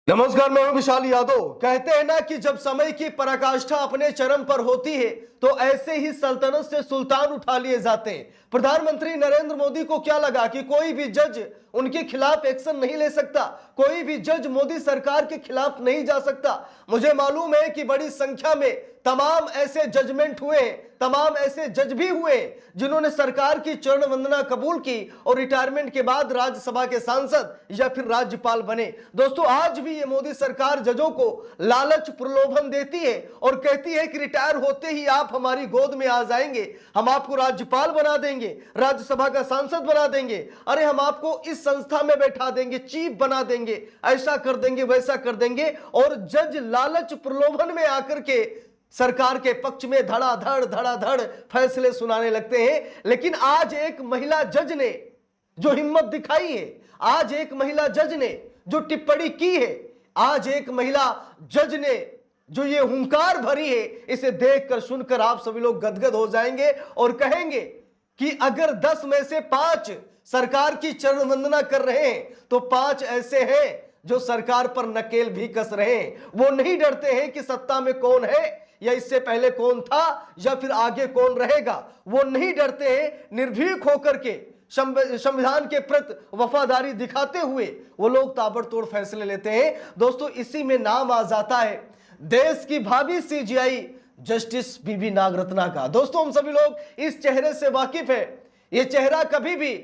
नमस्कार, मैं हूं विशाल यादव। कहते हैं ना कि जब समय की पराकाष्ठा अपने चरम पर होती है तो ऐसे ही सल्तनत से सुल्तान उठा लिए जाते हैं। प्रधानमंत्री नरेंद्र मोदी को क्या लगा कि कोई भी जज उनके खिलाफ एक्शन नहीं ले सकता, कोई भी जज मोदी सरकार के खिलाफ नहीं जा सकता। मुझे मालूम है कि बड़ी संख्या में तमाम ऐसे जजमेंट हुए, तमाम ऐसे जज भी हुए जिन्होंने सरकार की चरण वंदना कबूल की और रिटायरमेंट के बाद राज्यसभा के सांसद या फिर राज्यपाल बने। दोस्तों, आज भी ये मोदी सरकार जजों को लालच प्रलोभन देती है और कहती है कि रिटायर होते ही आप हमारी गोद में आ जाएंगे, हम आपको राज्यपाल बना देंगे, राज्यसभा का सांसद बना देंगे, अरे हम आपको इस संस्था में बैठा देंगे, चीफ बना देंगे, ऐसा कर देंगे, वैसा कर देंगे। और जज लालच प्रलोभन में आकर के सरकार के पक्ष में धड़ाधड़ फैसले सुनाने लगते हैं। लेकिन आज एक महिला जज ने जो हिम्मत दिखाई है, आज एक महिला जज ने जो टिप्पणी की है, आज एक महिला जज ने जो ये हुंकार भरी है, इसे देखकर सुनकर आप सभी लोग गदगद हो जाएंगे और कहेंगे कि अगर 10 में से 5 सरकार की चरण वंदना कर रहे हैं तो 5 ऐसे हैं जो सरकार पर नकेल भी कस रहे हैं। वो नहीं डरते हैं कि सत्ता में कौन है या इससे पहले कौन था या फिर आगे कौन रहेगा। वो नहीं डरते हैं, निर्भीक होकर के संविधान के प्रति वफादारी दिखाते हुए वो लोग ताबड़तोड़ फैसले लेते हैं। दोस्तों, इसी में नाम आ जाता है देश की भावी सीजीआई जस्टिस बीबी नागरत्ना का। दोस्तों, हम सभी लोग इस चेहरे से वाकिफ है। ये चेहरा कभी भी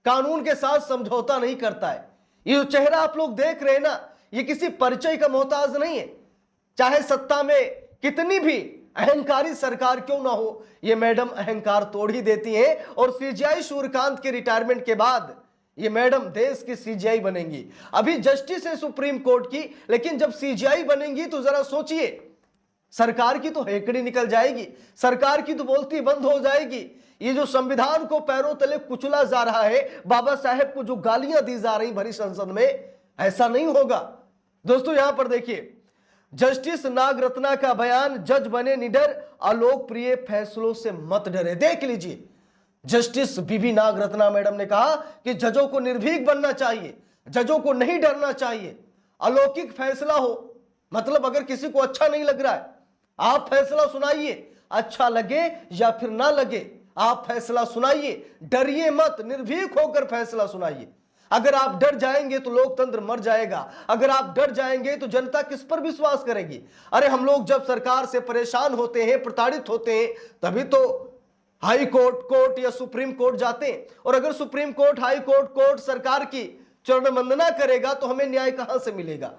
कानून के साथ समझौता नहीं करता है। ये जो चेहरा आप लोग देख रहे हैं ना, ये किसी परिचय का मोहताज नहीं है। चाहे सत्ता में कितनी भी अहंकारी सरकार क्यों ना हो, ये मैडम अहंकार तोड़ ही देती है। और सीजीआई सूर्यकांत के रिटायरमेंट के बाद ये मैडम देश की सीजीआई बनेंगी। अभी जस्टिस है सुप्रीम कोर्ट की, लेकिन जब सीजीआई बनेंगी तो जरा सोचिए, सरकार की तो हेकड़ी निकल जाएगी, सरकार की तो बोलती बंद हो जाएगी। ये जो संविधान को पैरों तले कुचला जा रहा है, बाबा साहेब को जो गालियां दी जा रही भरी संसद में, ऐसा नहीं होगा। दोस्तों, यहां पर देखिए, जस्टिस नागरत्ना का बयान, जज बने निडर, अलोकप्रिय फैसलों से मत डरे। देख लीजिए, जस्टिस बीबी नागरत्ना मैडम ने कहा कि जजों को निर्भीक बनना चाहिए, जजों को नहीं डरना चाहिए। अलौकिक फैसला हो, मतलब अगर किसी को अच्छा नहीं लग रहा है, आप फैसला सुनाइए, अच्छा लगे या फिर ना लगे, आप फैसला सुनाइए, डरिए मत, निर्भीक होकर फैसला सुनाइए। अगर आप डर जाएंगे तो लोकतंत्र मर जाएगा, अगर आप डर जाएंगे तो जनता किस पर विश्वास करेगी। अरे हम लोग जब सरकार से परेशान होते हैं, प्रताड़ित होते हैं, तभी तो हाई कोर्ट, कोर्ट या सुप्रीम कोर्ट जाते हैं। और अगर supreme court, high court, court सरकार की चरण वंदना करेगा तो हमें न्याय कहां से मिलेगा।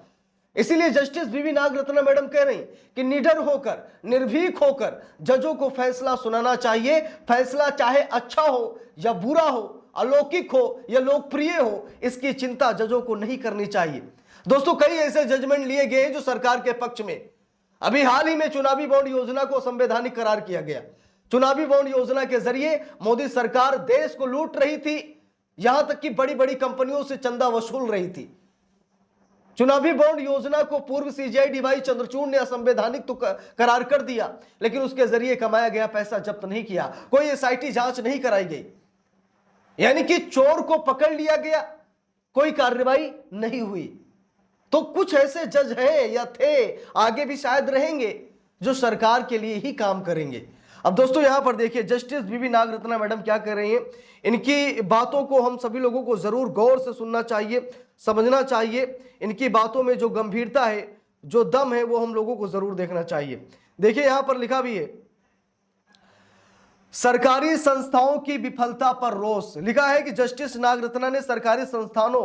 इसीलिए जस्टिस बीबी नागरत्ना मैडम कह रही कि निडर होकर, निर्भीक होकर जजों को फैसला सुनाना चाहिए। फैसला चाहे अच्छा हो या बुरा हो, अलौकिक हो या लोकप्रिय हो, इसकी चिंता जजों को नहीं करनी चाहिए। दोस्तों, कई ऐसे जजमेंट लिए गए हैं जो सरकार के पक्ष में। अभी हाल ही में चुनावी बॉन्ड योजना को संवैधानिक करार किया गया। चुनावी बॉन्ड योजना के जरिए मोदी सरकार देश को लूट रही थी, यहां तक कि बड़ी बड़ी कंपनियों से चंदा वसूल रही थी। चुनावी बॉन्ड योजना को पूर्व सीजीआई डीवाई चंद्रचूड़ ने असंवैधानिक तो करार कर दिया, लेकिन उसके जरिए कमाया गया पैसा जब्त नहीं किया, कोई एसआईटी जांच नहीं कराई गई, यानी कि चोर को पकड़ लिया गया, कोई कार्रवाई नहीं हुई। तो कुछ ऐसे जज हैं या थे, आगे भी शायद रहेंगे, जो सरकार के लिए ही काम करेंगे। अब दोस्तों, यहां पर देखिए जस्टिस बीबी नागरत्ना मैडम क्या कर रही हैं। इनकी बातों को हम सभी लोगों को जरूर गौर से सुनना चाहिए, समझना चाहिए। इनकी बातों में जो गंभीरता है, जो दम है, वो हम लोगों को जरूर देखना चाहिए। देखिए, यहां पर लिखा भी है, सरकारी संस्थाओं की विफलता पर रोष। लिखा है कि जस्टिस नागरत्ना ने सरकारी संस्थानों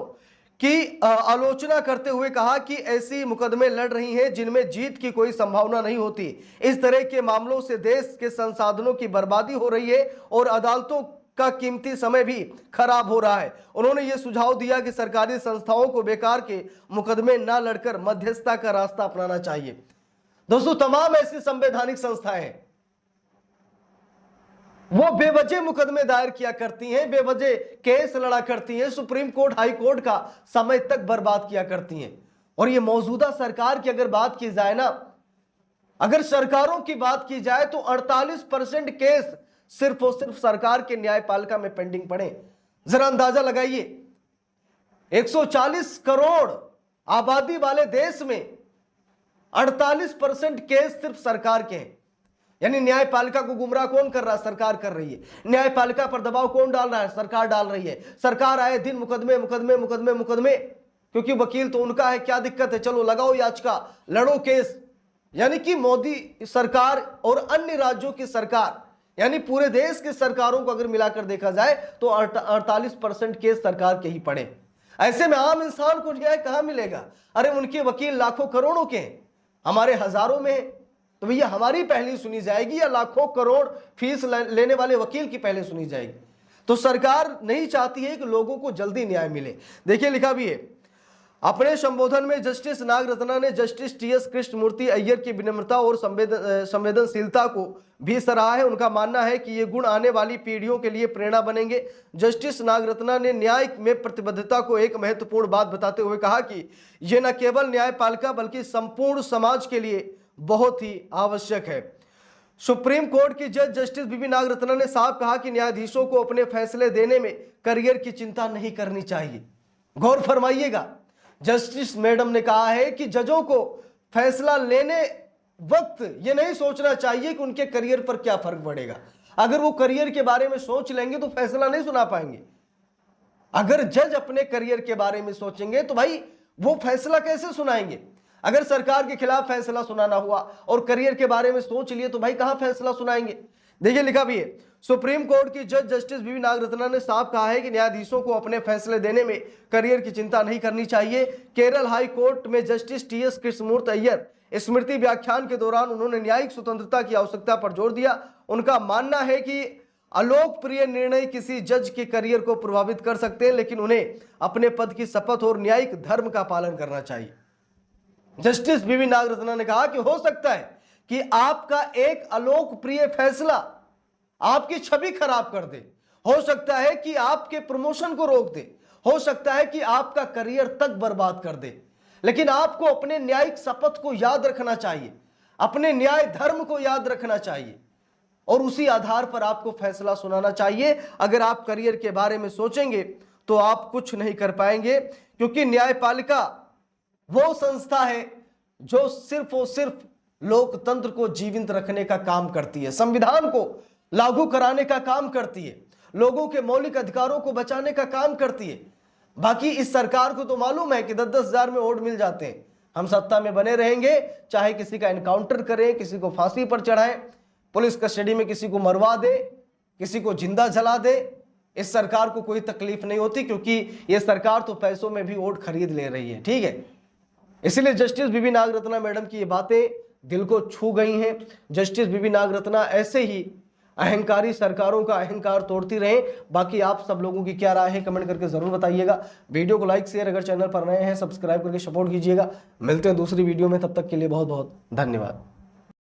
की आलोचना करते हुए कहा कि ऐसी मुकदमे लड़ रही हैं जिनमें जीत की कोई संभावना नहीं होती। इस तरह के मामलों से देश के संसाधनों की बर्बादी हो रही है और अदालतों का कीमती समय भी खराब हो रहा है। उन्होंने यह सुझाव दिया कि सरकारी संस्थाओं को बेकार के मुकदमे न लड़कर मध्यस्थता का रास्ता अपनाना चाहिए। दोस्तों, तमाम ऐसी संवैधानिक संस्थाएं हैं, वो बेवजह मुकदमे दायर किया करती हैं, बेवजह केस लड़ा करती हैं, सुप्रीम कोर्ट, हाई कोर्ट का समय तक बर्बाद किया करती हैं। और ये मौजूदा सरकार की अगर बात की जाए ना, अगर सरकारों की बात की जाए तो 48% केस सिर्फ और सिर्फ सरकार के न्यायपालिका में पेंडिंग पड़े। जरा अंदाजा लगाइए, 140 करोड़ आबादी वाले देश में 48% केस सिर्फ सरकार के हैं। यानी न्यायपालिका को गुमराह कौन कर रहा है? सरकार कर रही है। न्यायपालिका पर दबाव कौन डाल रहा है? सरकार डाल रही है। सरकार आए दिन मुकदमे मुकदमे मुकदमे मुकदमे, क्योंकि वकील तो उनका है, क्या दिक्कत है, चलो लगाओ याचिका, लड़ो केस। यानी कि मोदी सरकार और अन्य राज्यों की सरकार, यानी पूरे देश की सरकारों को अगर मिलाकर देखा जाए तो 48% केस सरकार के ही पड़े। ऐसे में आम इंसान को न्याय कहां मिलेगा? अरे उनके वकील लाखों करोड़ों के हैं, हमारे हजारों में हैं। तो भैया हमारी पहली सुनी जाएगी या लाखों करोड़ फीस लेने वाले वकील की पहले सुनी जाएगी? तो सरकार नहीं चाहती है कि लोगों को जल्दी न्याय मिले। देखिए लिखा भी है, अपने संबोधन में जस्टिस नागरत्ना ने जस्टिस टीएस कृष्णमूर्ति अय्यर की विनम्रता और संवेदनशीलता को भी सराहा है। उनका मानना है कि ये गुण आने वाली पीढ़ियों के लिए प्रेरणा बनेंगे। जस्टिस नागरत्ना ने न्याय में प्रतिबद्धता को एक महत्वपूर्ण बात बताते हुए कहा कि यह न केवल न्यायपालिका बल्कि संपूर्ण समाज के लिए बहुत ही आवश्यक है। सुप्रीम कोर्ट की जज जस्टिस बीबी नागरत्ना ने साफ कहा कि न्यायाधीशों को अपने फैसले देने में करियर की चिंता नहीं करनी चाहिए। गौर फरमाइएगा, जस्टिस मैडम ने कहा है कि जजों को फैसला लेने वक्त ये नहीं सोचना चाहिए कि उनके करियर पर क्या फर्क पड़ेगा। अगर वो करियर के बारे में सोच लेंगे तो फैसला नहीं सुना पाएंगे। अगर जज अपने करियर के बारे में सोचेंगे तो भाई वो फैसला कैसे सुनाएंगे? अगर सरकार के खिलाफ फैसला सुनाना हुआ और करियर के बारे में सोच लिए तो भाई कहां फैसला सुनाएंगे? देखिए लिखा भी है, सुप्रीम कोर्ट की जज जस्टिस बीबी नागरत्ना ने साफ कहा है कि न्यायाधीशों को अपने फैसले देने में करियर की चिंता नहीं करनी चाहिए। केरल हाई कोर्ट में जस्टिस टीएस कृष्णमूर्ति अय्यर स्मृति व्याख्यान के दौरान उन्होंने न्यायिक स्वतंत्रता की आवश्यकता पर जोर दिया। उनका मानना है कि अलोकप्रिय निर्णय किसी जज के करियर को प्रभावित कर सकते हैं, लेकिन उन्हें अपने पद की शपथ और न्यायिक धर्म का पालन करना चाहिए। जस्टिस बीबी नागरत्ना ने कहा कि हो सकता है कि आपका एक अलोकप्रिय फैसला आपकी छवि खराब कर दे, हो सकता है कि आपके प्रमोशन को रोक दे, हो सकता है कि आपका करियर तक बर्बाद कर दे, लेकिन आपको अपने न्यायिक शपथ को याद रखना चाहिए, अपने न्याय धर्म को याद रखना चाहिए और उसी आधार पर आपको फैसला सुनाना चाहिए। अगर आप करियर के बारे में सोचेंगे तो आप कुछ नहीं कर पाएंगे, क्योंकि न्यायपालिका वो संस्था है जो सिर्फ और सिर्फ लोकतंत्र को जीवित रखने का काम करती है, संविधान को लागू कराने का काम करती है, लोगों के मौलिक अधिकारों को बचाने का काम करती है। बाकी इस सरकार को तो मालूम है कि 10-10 हजार में वोट मिल जाते हैं, हम सत्ता में बने रहेंगे, चाहे किसी का एनकाउंटर करें, किसी को फांसी पर चढ़ाएं, पुलिस कस्टडी में किसी को मरवा दे, किसी को जिंदा जला दे, इस सरकार को कोई तकलीफ नहीं होती, क्योंकि यह सरकार तो पैसों में भी वोट खरीद ले रही है। ठीक है, इसलिए जस्टिस बीबी नागरत्ना मैडम की ये बातें दिल को छू गई हैं। जस्टिस बीबी नागरत्ना ऐसे ही अहंकारी सरकारों का अहंकार तोड़ती रहे। बाकी आप सब लोगों की क्या राय है कमेंट करके जरूर बताइएगा। वीडियो को लाइक शेयर, अगर चैनल पर नए हैं सब्सक्राइब करके सपोर्ट कीजिएगा। मिलते हैं दूसरी वीडियो में, तब तक के लिए बहुत बहुत धन्यवाद।